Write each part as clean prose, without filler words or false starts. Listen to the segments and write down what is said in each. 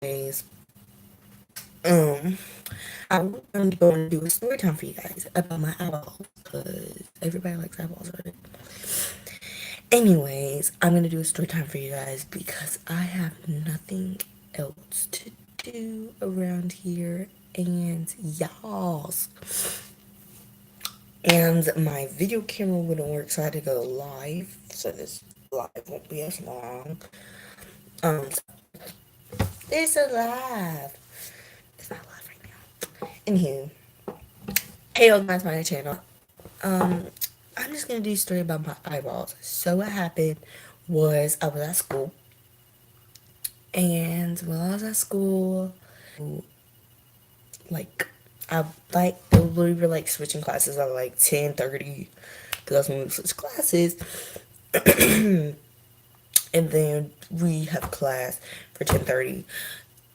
Anyways, um, I'm going to do a story time for you guys about my eyeballs because everybody likes eyeballs, right? Anyways, I'm gonna do a story time for you guys because I have nothing else to do around here, and y'all's. And my video camera wouldn't work, so I had to go live. So this live won't be as long. So it's a live. It's not live right now. Anywho, hey, welcome back to my channel. Um, I'm just gonna do a story about my eyeballs. So what happened was I was at school, and while I was at school, like I we were like switching classes at like 10:30 because that's when we switch classes, and then we have class for 10:30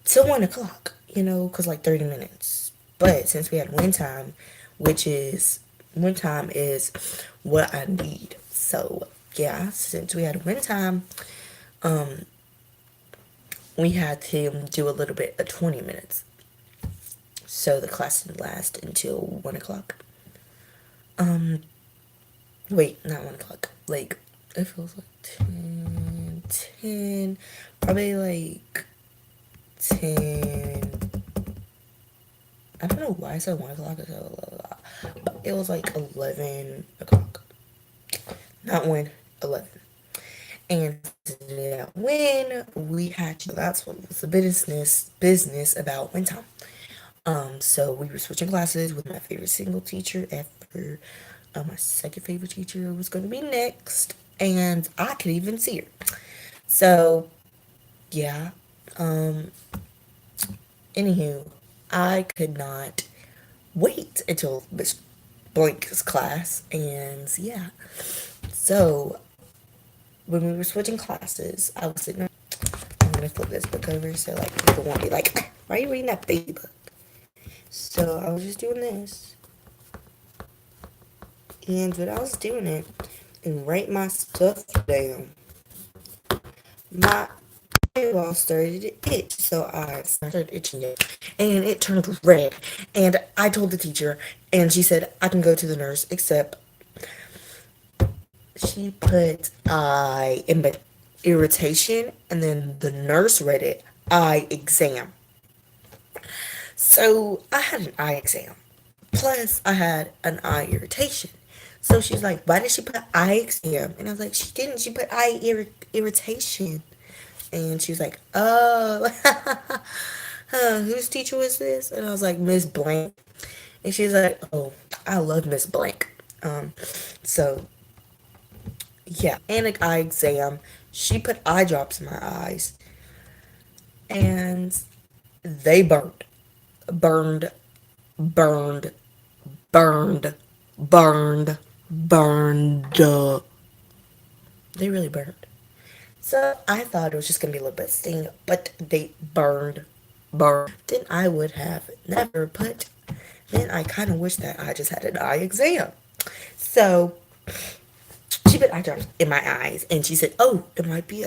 till 1 o'clock. Because like 30 minutes. But since we had wind time, which is wind time is what I need. So yeah, since we had wind time, um, we had to do a little bit of 20 minutes. So the class didn't last until 1 o'clock. Um, Wait, not 1 o'clock. Like, it feels like 10, probably like 10. I don't know why I said 1 o'clock. I said 11 o'clock. But it was like 11 o'clock. Not when, 11. And yeah, when we had to, that's what was the business about wind time. So we were switching classes with my favorite single teacher ever. My second favorite teacher was going to be next, and I could even see her. So yeah. Um. Anywho, I could not wait until Miss Blank's class, and yeah. So when we were switching classes, I was sitting. I'm gonna flip this book over so like people won't be like, "Why are you reading that baby book?" So I was just doing this, and when I was doing it and write my stuff down, my eyeball started to itch, so I started itching it, and it turned red. And I told the teacher, and she said I can go to the nurse, except she put eye in irritation, and then the nurse read it eye exam. So I had an eye exam. Plus, I had an eye irritation. So she's like, "Why did she put eye exam?" And I was like, "She didn't. She put eye irritation." And she was like, "Oh, whose teacher was this?" And I was like, "Miss Blank." And she's like, "Oh, I love Miss Blank." Um, so yeah, and an eye exam. She put eye drops in my eyes, and they burned, burned, burned, burned, burned. They really burned. So I thought it was just gonna be a little bit of sting, but they burned, burned. Then I would have never put. Then I kind of wish that I just had an eye exam. So she put eye drops in my eyes, and she said, "Oh, it might be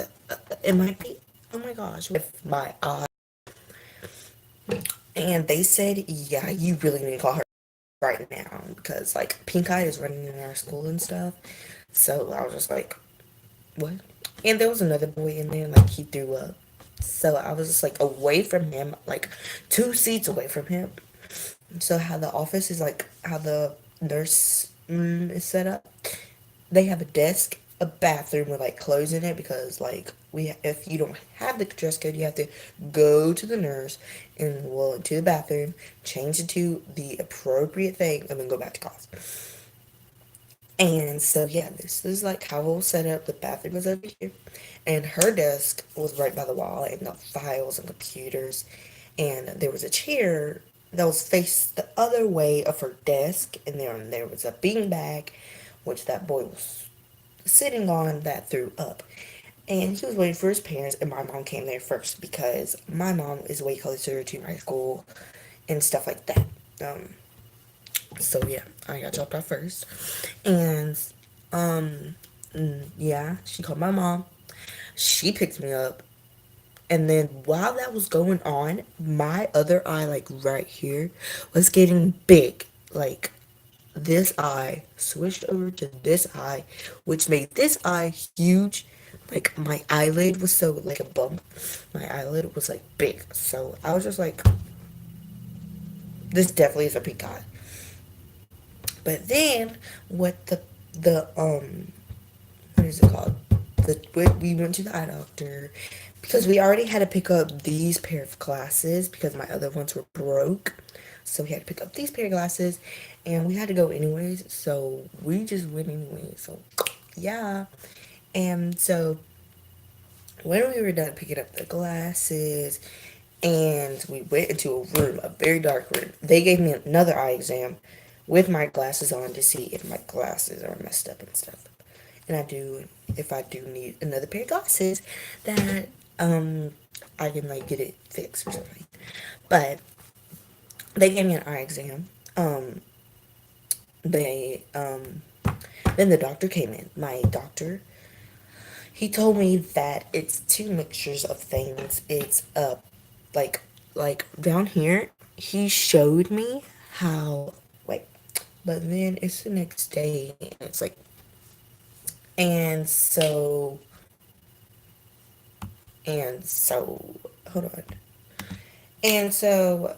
it might be. Oh my gosh, with my eye." And they said, "Yeah, you really need to call her right now because like pink eye is running in our school and stuff." So I was just like, "What?" And there was another boy in there, like he threw up. So I was just like away from him, like 2 seats away from him. So how the office is like, how the nurse is set up, they have a desk, a bathroom with like clothes in it because like if you don't have the dress code, you have to go to the nurse and well to the bathroom, change it to the appropriate thing, and then go back to class. And so yeah, this is like how we'll set up. The bathroom was over here, and her desk was right by the wall, and the files and computers, and there was a chair that was faced the other way of her desk, and there was a beanbag, which that boy was sitting on that threw up. And he was waiting for his parents, and my mom came there first because my mom is way closer to my school and stuff like that. Um, so yeah, I got dropped off first, and yeah, she called my mom. She picked me up, And then while that was going on, my other eye, like right here, was getting big. Like this eye switched over to this eye, which made this eye huge. Like my eyelid was so like a bump. My eyelid was like big. So I was just like, this definitely is a pink eye. But then what the what is it called? We went to the eye doctor because we already had to pick up these pair of glasses because my other ones were broke. So we had to pick up these pair of glasses and we had to go anyways. So we just went anyway. So yeah. And so when we were done picking up the glasses and we went into a room, a very dark room, they gave me another eye exam with my glasses on to see if my glasses are messed up and stuff. And if I do need another pair of glasses, that I can like get it fixed or something. But they gave me an eye exam. They then the doctor came in. My doctor, he told me that it's two mixtures of things. It's like like down here. He showed me how like, but then it's the next day and it's like, and so hold on. And so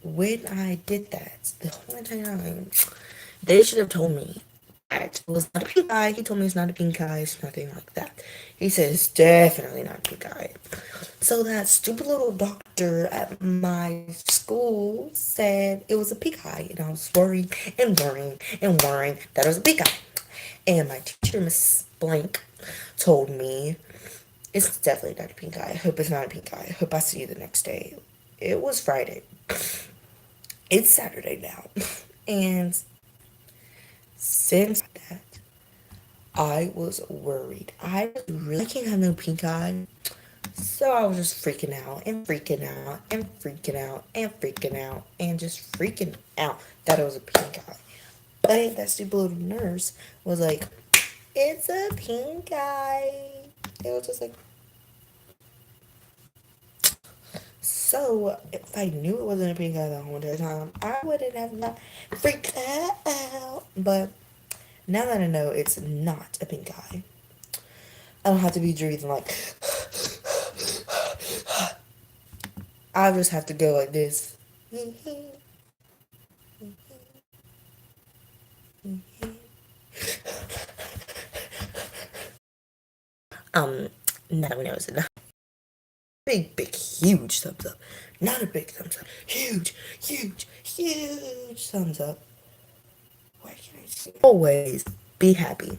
when I did that, the whole time, they should have told me that it was not a pink eye. He told me it's not a pink eye, it's nothing like that. He said it's definitely not a pink eye. So that stupid little doctor at my school said it was a pink eye, and I was worried and worrying and worrying that it was a pink eye. And my teacher, Miss Blank, told me it's definitely not a pink eye. I hope it's not a pink eye. I hope I see you the next day. It was Friday. It's Saturday now. And since that, I was worried. I was really can't have no pink eye. So I was just freaking out and freaking out and freaking out and freaking out and just freaking out that it was a pink eye. But that stupid little nurse was like, it's a pink eye. It was just like, so if I knew it wasn't a pink eye the whole entire time, I wouldn't have not freaked out. But now that I know it's not a pink eye, I don't have to be breathing like. I just have to go like this. Um, now we know it's enough. Big, big, huge thumbs up. Not a big thumbs up. Huge, huge, huge thumbs up. Why can't I see? Always be happy.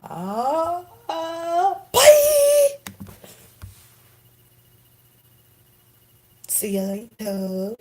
Bye. See you later.